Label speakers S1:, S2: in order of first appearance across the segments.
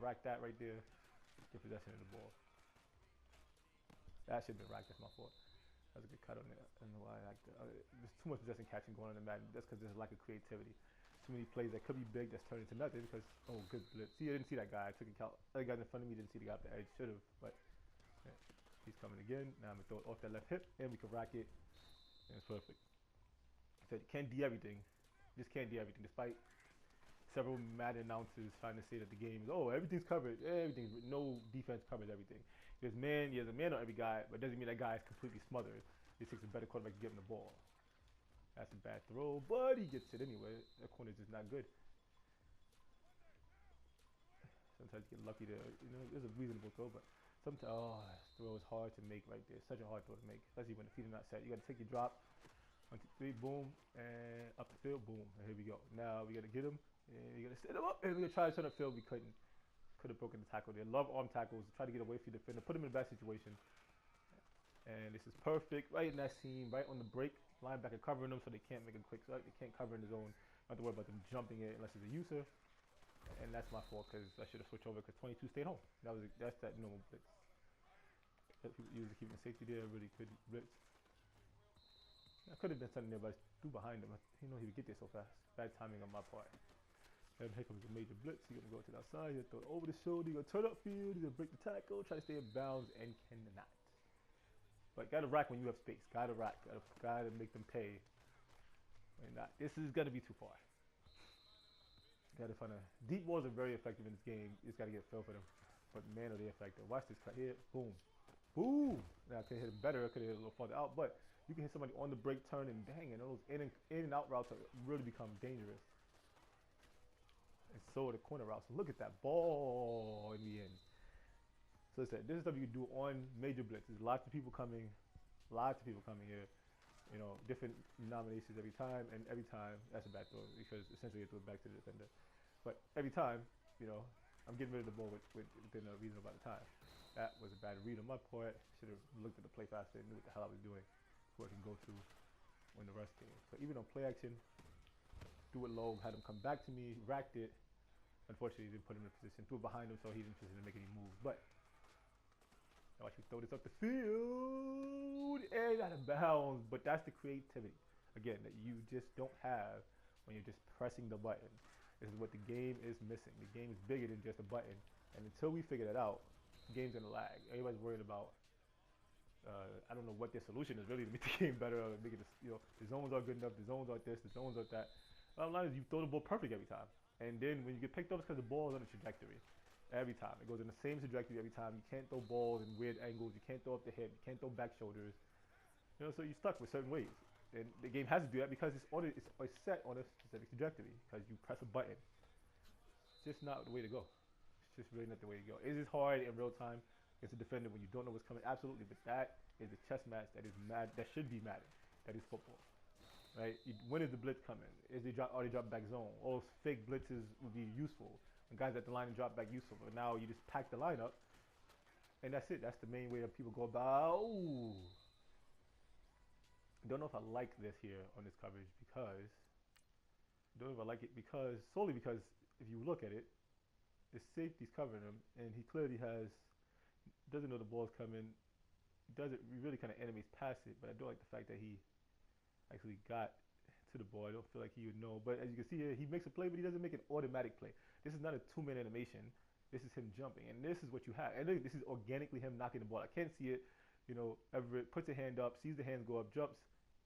S1: rack that right there. Get possession of the ball. That should have been racked. That's my fault. That was a good cut on it. I don't know why I like that. There's too much possession catching going on in Madden. That's because there's a lack of creativity. Too many plays that could be big that's turned into nothing because, oh, good blitz. See, I didn't see that guy. I took a count. Other guy in front of me didn't see the guy up the edge. Should have, but yeah. He's coming again. Now I'm going to throw it off that left hip, and we can rack it, and it's perfect. So you can't do everything. Just can't do everything, despite several Madden announcers trying to say that the game is, oh, everything's covered. Everything, no defense covers everything. There's a man on every guy, but it doesn't mean that guy is completely smothered. It takes a better quarterback to give him the ball. That's a bad throw, but he gets it anyway. That corner's just not good. Sometimes you get lucky to, there's a reasonable throw, but sometimes, oh, this throw is hard to make right there. Such a hard throw to make, especially when the feet are not set. You got to take your drop. 1, 2, 3, boom, and up the field, boom. And here we go. Now we got to get him, and we got to set him up, and we're going to try to turn the field. We couldn't. Could have broken the tackle there. Love arm tackles. Try to get away from the defender. Put him in a bad situation. And this is perfect. Right in that seam, right on the break. Linebacker covering them so they can't make a quick strike. They can't cover in the zone. Don't have to worry about them jumping it unless it's a user. And that's my fault because I should have switched over because 22 stayed home. That's that normal blitz. People usually keeping safety there. Really could blitz. I could have been something there, but I threw behind him. He know he would get there so fast. Bad timing on my part. And here comes a major blitz. He's gonna go to the outside. He'll throw it over the shoulder. He's gonna turn upfield. He's gonna break the tackle. Try to stay in bounds and cannot. But gotta rack when you have space. Gotta rack. Gotta make them pay. When not. This is gonna be too far. Gotta find a deep balls are very effective in this game. You just gotta get a feel for them. But man, are they effective? Watch this cut here. Boom. Boom. Now I could hit it better. I could hit it a little farther out, but you can hit somebody on the break, turn, and dang, and those in and out routes really become dangerous. And so are the corner routes. Look at that ball in the end. So this is stuff you can do on major blitzes. Lots of people coming here. Different nominations every time, and every time that's a bad throw because essentially it throws back to the defender. But every time, I'm getting rid of the ball within a reasonable amount of time. That was a bad read on my part. Should have looked at the play faster and knew what the hell I was doing before I can go through when the rush came. So even on play action, threw it low, had him come back to me, racked it. Unfortunately, didn't put him in a position, threw it behind him, so he didn't position to make any moves. But now watch me throw this up the field and out of bounds. But that's the creativity, again, that you just don't have when you're just pressing the button. This is what the game is missing. The game is bigger than just a button. And until we figure that out, the game's gonna lag. Everybody's worried about, I don't know what their solution is really to make the game better or make it, the zones are good enough, the zones aren't this, the zones aren't that. Bottom line is you throw the ball perfect every time. And then when you get picked up, it's because the ball is on a trajectory. Every time. It goes in the same trajectory every time. You can't throw balls in weird angles. You can't throw up the hip. You can't throw back shoulders. So you're stuck with certain ways. And the game has to do that because it's set on a specific trajectory because you press a button. It's just not the way to go. It's just really not the way to go. Is it hard in real time against a defender when you don't know what's coming? Absolutely. But that is a chess match that is mad. That should be Madden. That is football. Right? When is the blitz coming? Are they drop back zone? All those fake blitzes would be useful. When guys at the line and drop back useful. But now you just pack the lineup, and that's it. That's the main way that people go about. Ooh. Don't know if I like this here on this coverage because don't know if I like it because solely because if you look at it, the safety's covering him, and he clearly doesn't know the ball's coming. He really kind of animates past it, but I do like the fact that he actually got to the ball. I don't feel like he would know. But as you can see here, he makes a play, but he doesn't make an automatic play. This is not a 2-minute animation. This is him jumping. And this is what you have. And look, this is organically him knocking the ball. I can't see it. Everett puts a hand up, sees the hands go up, jumps,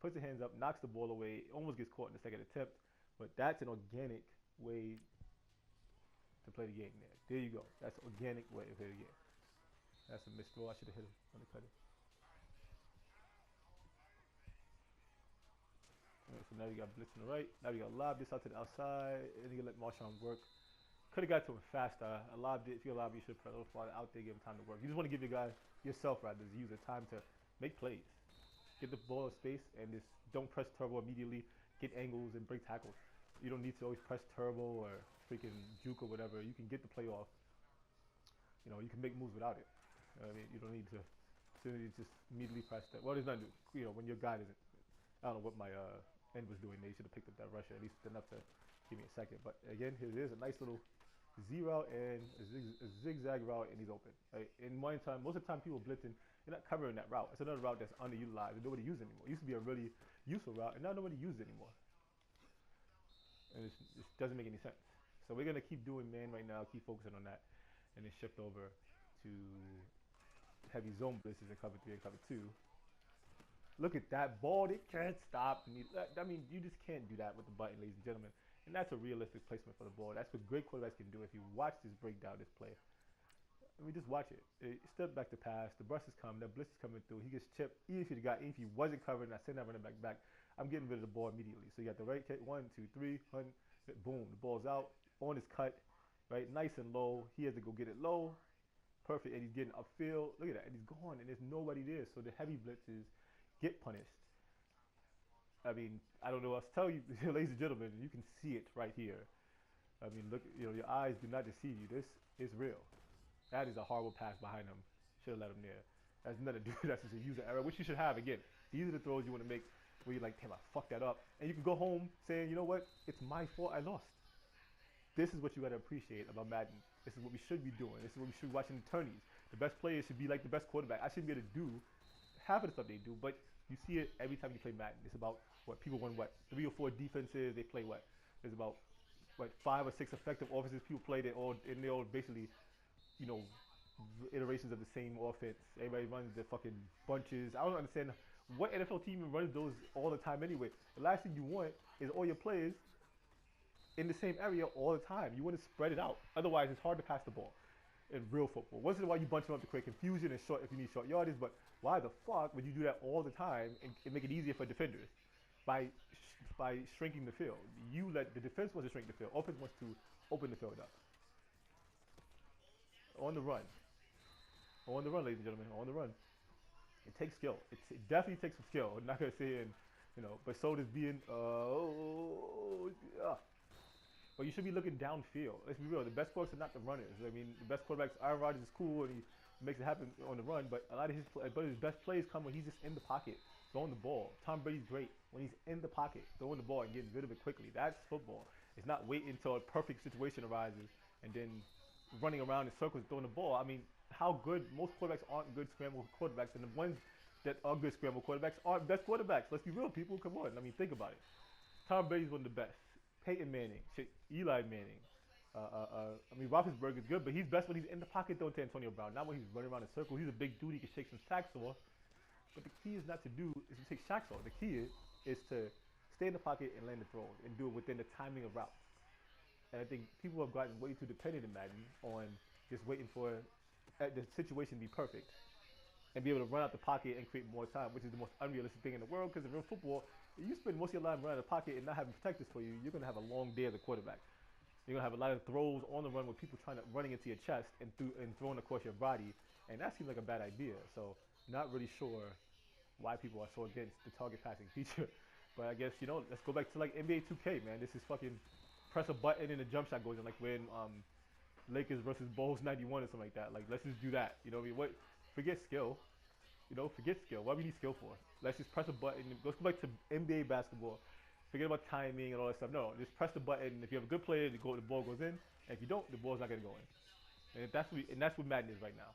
S1: puts the hands up, knocks the ball away, almost gets caught in the second attempt. But that's an organic way to play the game there. There you go. That's an organic way to play the game. That's a missed throw. I should have hit him on the cutter. Right, so now we got blitz on the right. Now we got lob this out to the outside, and you can let Marshawn work. Could have got to him faster. I lobbed it. If you lobbed, you should put a little farther out there, give him time to work. You just want to give your guy, yourself rather, as a user, time to make plays. Get the ball in space and just don't press turbo immediately. Get angles and break tackles. You don't need to always press turbo or freaking juke or whatever. You can get the play off. You can make moves without it. I mean, you don't need to just immediately press that. Well, there's nothing. When your guy isn't. I don't know what my end was doing. They should have picked up that rusher at least enough to give me a second. But again, here it is, a nice little Z route and a zigzag route, and he's open. Right? In one time, most of the time, people blitzing, you're not covering that route. It's another route that's underutilized and nobody uses anymore. It used to be a really useful route, and now nobody uses it anymore. And it doesn't make any sense. So we're gonna keep doing man right now, keep focusing on that, and then shift over to heavy zone blitzes in cover 3 and cover 2. Look at that ball. They can't stop me. I mean, you just can't do that with the button, ladies and gentlemen. And that's a realistic placement for the ball. That's what great quarterbacks can do. If you watch this breakdown, this play, I mean, just watch it. Step back to pass. The brush is coming. That blitz is coming through. He gets chipped. Even if he wasn't covered and I send that running back, I'm getting rid of the ball immediately. So you got the right kick. 1, 2, 3. Boom. The ball's out. On his cut. Right. Nice and low. He has to go get it low. Perfect. And he's getting upfield. Look at that. And he's gone. And there's nobody there. So the heavy blitzes get punished. I mean, I don't know what else to tell you, ladies and gentlemen. You can see it right here. I mean, look, your eyes do not deceive you. This is real. That is a horrible pass behind him. Should have let him there. That's nothing to do. That's just a user error, which you should have. Again, these are the throws you want to make where you're like, damn, I fucked that up. And you can go home saying, you know what? It's my fault. I lost. This is what you got to appreciate about Madden. This is what we should be doing. This is what we should be watching the tourneys. The best players should be like the best quarterback. I shouldn't be able to do half of the stuff they do, but you see it every time you play Madden. It's about what people run, 3 or 4 defenses. They play what? There's about 5 or 6 effective offenses people play. They all basically, iterations of the same offense. Everybody runs their fucking bunches. I don't understand what NFL team runs those all the time anyway. The last thing you want is all your players in the same area all the time. You want to spread it out. Otherwise, it's hard to pass the ball in real football. Once in a while, you bunch them up to create confusion and short if you need short yardage. But why the fuck would you do that all the time and make it easier for defenders by shrinking the field? You let the defense wants to shrink the field. Offense wants to open the field up. On the run, ladies and gentlemen, on the run. It takes skill. It definitely takes some skill. I'm not gonna say but so does being. But you should be looking downfield. Let's be real. The best quarterbacks are not the runners. I mean, the best quarterbacks. Aaron Rodgers is cool and he makes it happen on the run, but a lot of his best plays come when he's just in the pocket, throwing the ball. Tom Brady's great when he's in the pocket, throwing the ball and getting rid of it quickly. That's football. It's not waiting until a perfect situation arises and then running around in circles throwing the ball. I mean, how good? Most quarterbacks aren't good scramble quarterbacks, and the ones that are good scramble quarterbacks aren't best quarterbacks. Let's be real, people. Come on. I mean, think about it. Tom Brady's one of the best. Peyton Manning, Eli Manning. I mean, Roethlisberger is good, but he's best when he's in the pocket throwing to Antonio Brown. Not when he's running around in circles. He's a big dude. He can shake some sacks off. But the key is not to take sacks off. The key is to stay in the pocket and land the throws and do it within the timing of routes. And I think people have gotten way too dependent in Madden on just waiting for the situation to be perfect and be able to run out the pocket and create more time, which is the most unrealistic thing in the world. Because in real football, if you spend most of your life running out of the pocket and not having protectors for you, you're going to have a long day as a quarterback. You're going to have a lot of throws on the run with people running into your chest and throwing across your body, and that seems like a bad idea. So not really sure why people are so against the target passing feature. But I guess, let's go back to like NBA 2K, man. This is fucking press a button and a jump shot goes in, like when Lakers versus Bulls 91 or something like that. Like, let's just do that. You know what I mean? Forget skill. Forget skill. What do we need skill for? Let's just press a button. Let's go back to NBA basketball. Forget about timing and all that stuff. No, just press the button. If you have a good player, the ball goes in. And if you don't, the ball's not going to go in. And that's what Madden is right now.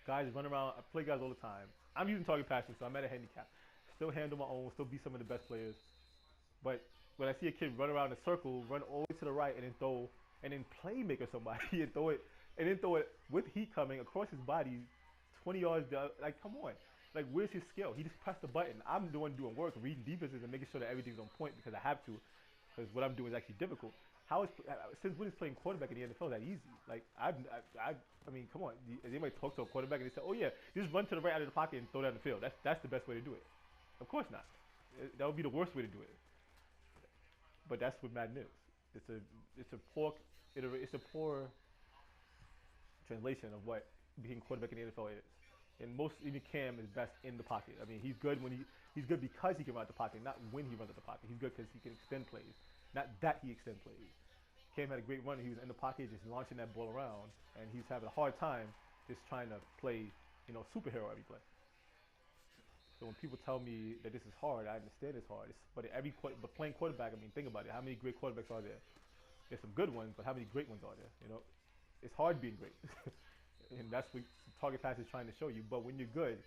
S1: Guys run around. I play guys all the time. I'm using target passing, so I'm at a handicap. Still handle my own. Still beat some of the best players. But when I see a kid run around in a circle, run all the way to the right, and then throw, and then playmaker somebody and throw it with heat coming across his body, 20 yards down. Like, come on. Like, where's his skill? He just pressed the button. I'm doing work, reading defenses, and making sure that everything's on point because I have to, because what I'm doing is actually difficult. Since when is playing quarterback in the NFL that easy? Like, I mean, come on. Has anybody talked to a quarterback and they say, oh yeah, just run to the right out of the pocket and throw down the field? That's the best way to do it. Of course not. That would be the worst way to do it. But that's what Madden is. It's a poor translation of what being quarterback in the NFL is. And even Cam is best in the pocket. I mean, he's good he's good because he can run out the pocket, not when he runs out the pocket. He's good because he can extend plays, not that he extends plays. Cam had a great run. He was in the pocket, just launching that ball around, and he's having a hard time just trying to play, superhero every play. So when people tell me that this is hard, I understand it's hard. But playing quarterback, I mean, think about it. How many great quarterbacks are there? There's some good ones, but how many great ones are there? You know, it's hard being great, and that's what target pass is trying to show you. But when you're good,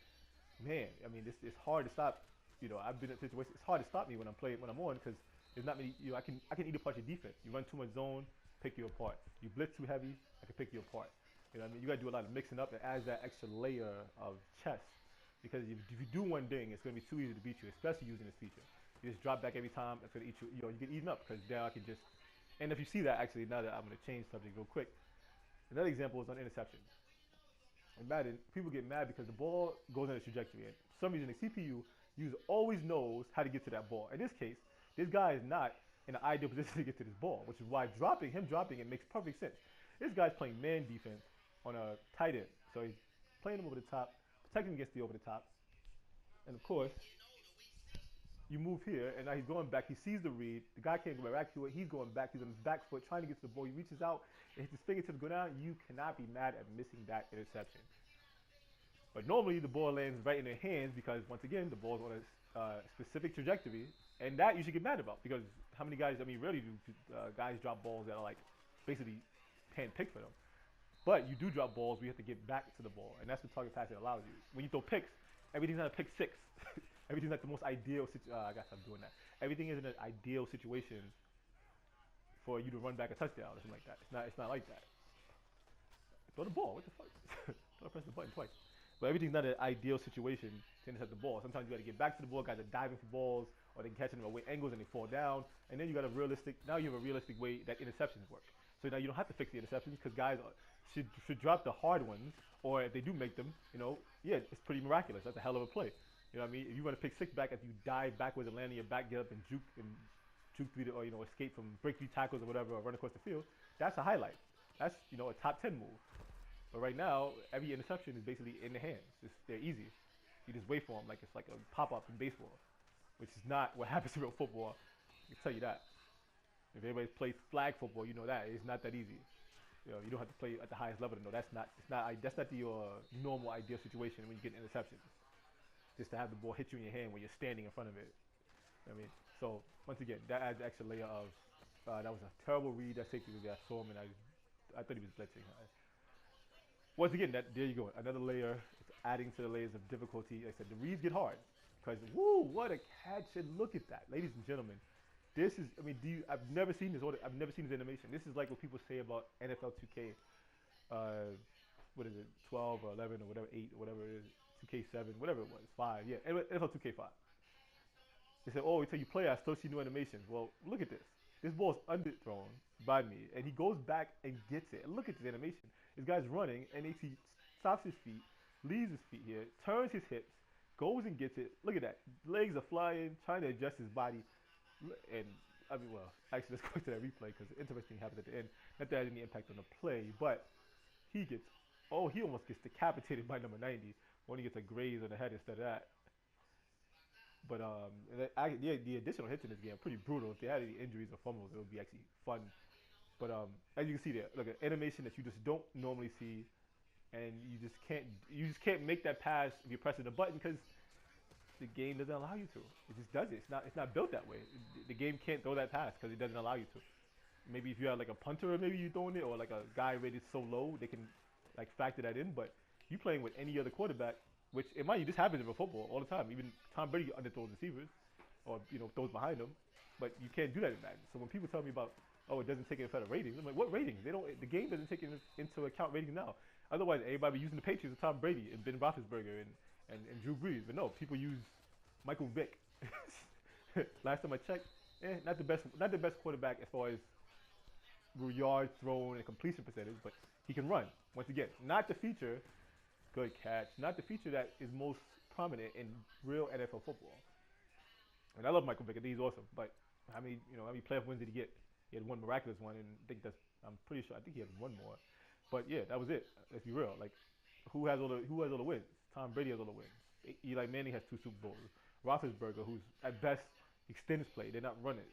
S1: man, I mean, it's hard to stop. You know, I've been in situations. It's hard to stop me when I'm playing when I'm on because there's not many. You know, I can eat apart your defense. You run too much zone, pick you apart. You blitz too heavy, I can pick you apart. You know what I mean? You got to do a lot of mixing up that adds that extra layer of chess. Because if you do one thing, it's going to be too easy to beat you, especially using this feature. You just drop back every time. It's going to eat you. You know, you get eaten up because now I can just. And if you see that, actually, now that I'm going to change subject real quick. Another example is on interception. In Madden, people get mad because the ball goes in a trajectory. And for some reason, the CPU user always knows how to get to that ball. In this case, this guy is not in an ideal position to get to this ball, which is why him dropping it makes perfect sense. This guy's playing man defense on a tight end. So he's playing him over the top, protecting against the over the top. And of course, you move here, and now he's going back. He sees the read. The guy can't go back to it. He's going back. He's on his back foot trying to get to the ball. He reaches out and hits his fingertips go down. You cannot be mad at missing that interception. But normally the ball lands right in their hands because once again the ball's on a specific trajectory, and that you should get mad about because how many guys? I mean, rarely do guys drop balls that are like basically hand-picked for them. But you do drop balls where you have to get back to the ball, and that's what target passing allows you. When you throw picks, everything's not a pick six. Everything's like the most ideal. I guess I'm doing that. Everything is in an ideal situation for you to run back a touchdown or something like that. It's not like that. Throw the ball. What the fuck? Don't press the button twice. But everything's not an ideal situation to intercept the ball. Sometimes you got to get back to the ball. Guys are diving for balls, or they can catch them at away angles and they fall down. And then you got a realistic. Now you have a realistic way that interceptions work. So now you don't have to fix the interceptions because guys should drop the hard ones, or if they do make them, you know, yeah, it's pretty miraculous. That's a hell of a play. You know what I mean? If you want to pick six back, if you dive backwards and land on your back, get up and juke through the, or escape from break through tackles or whatever, or run across the field, that's a highlight. That's a top 10 move. But right now, every interception is basically in the hands. They're easy. You just wait for them like it's like a pop-up in baseball, which is not what happens in real football. I can tell you that. If everybody plays flag football, you know that it's not that easy. You don't have to play at the highest level to know that's not your normal ideal situation when you get interceptions. Just to have the ball hit you in your hand when you're standing in front of it. You know what I mean? So once again, that adds an extra layer of that was a terrible read. That safety was there. I saw him and I thought he was blitzing. Once again, there you go. Another layer. It's adding to the layers of difficulty. Like I said, the reads get hard because what a catch! And look at that, ladies and gentlemen. This is, I mean, I've never seen this. I've never seen this animation. This is like what people say about NFL 2K. What is it? 12 or 11 or whatever, 8 or whatever it is. 2K7, whatever it was, 5. Yeah, NFL 2K5. They said, oh, until you play, I still see new animations. Well, look at this. This ball's underthrown by me, and he goes back and gets it. And look at this animation. This guy's running, and he stops his feet, leaves his feet here, turns his hips, goes and gets it. Look at that. Legs are flying, trying to adjust his body. And, I mean, well, actually, let's go to that replay because the interesting happens at the end. Not that it had any impact on the play, but he almost gets decapitated by number 90 when he gets a graze on the head instead of that. But the additional hits in this game are pretty brutal. If they had any injuries or fumbles, it would be actually fun. But as you can see there, look at animation that you just don't normally see, and you just can't make that pass if you're pressing the button because the game doesn't allow you to. It just does it. It's not built that way. The game can't throw that pass because it doesn't allow you to. Maybe if you had like a punter, maybe you're throwing it, or like a guy rated so low, they can like factor that in. But you playing with any other quarterback, which in mind you this happens in football all the time. Even Tom Brady underthrows receivers, or throws behind them, but you can't do that in Madden. So when people tell me about, oh, it doesn't take into account ratings, I'm like, what ratings? The game doesn't take into account ratings now. Otherwise, everybody be using the Patriots with Tom Brady and Ben Roethlisberger and Drew Brees. But no, people use Michael Vick. Last time I checked, not the best quarterback as far as yards thrown and completion percentage, but he can run. Once again, not the feature. Good catch. Not the feature that is most prominent in real NFL football. And I love Michael Vick. I think he's awesome. But how many playoff wins did he get? He had one miraculous one, and I think I'm pretty sure. I think he had one more. But yeah, that was it. Let's be real. Like, who has all the wins? Tom Brady has all the wins. Eli Manning has 2 Super Bowls. Roethlisberger, who's at best extends play. They're not runners.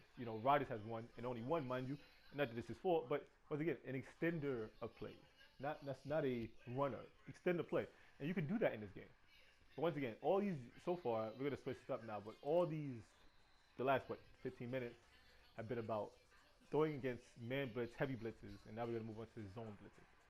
S1: Rodgers has one, and only one, mind you. Not that this is fault, but once again, an extender of plays. That's not a runner. Extend the play. And you can do that in this game. But once again, all these, so far, we're going to switch it up now, but all these, the last, 15 minutes, have been about throwing against man blitz, heavy blitzes, and now we're gonna move on to zone blitzes.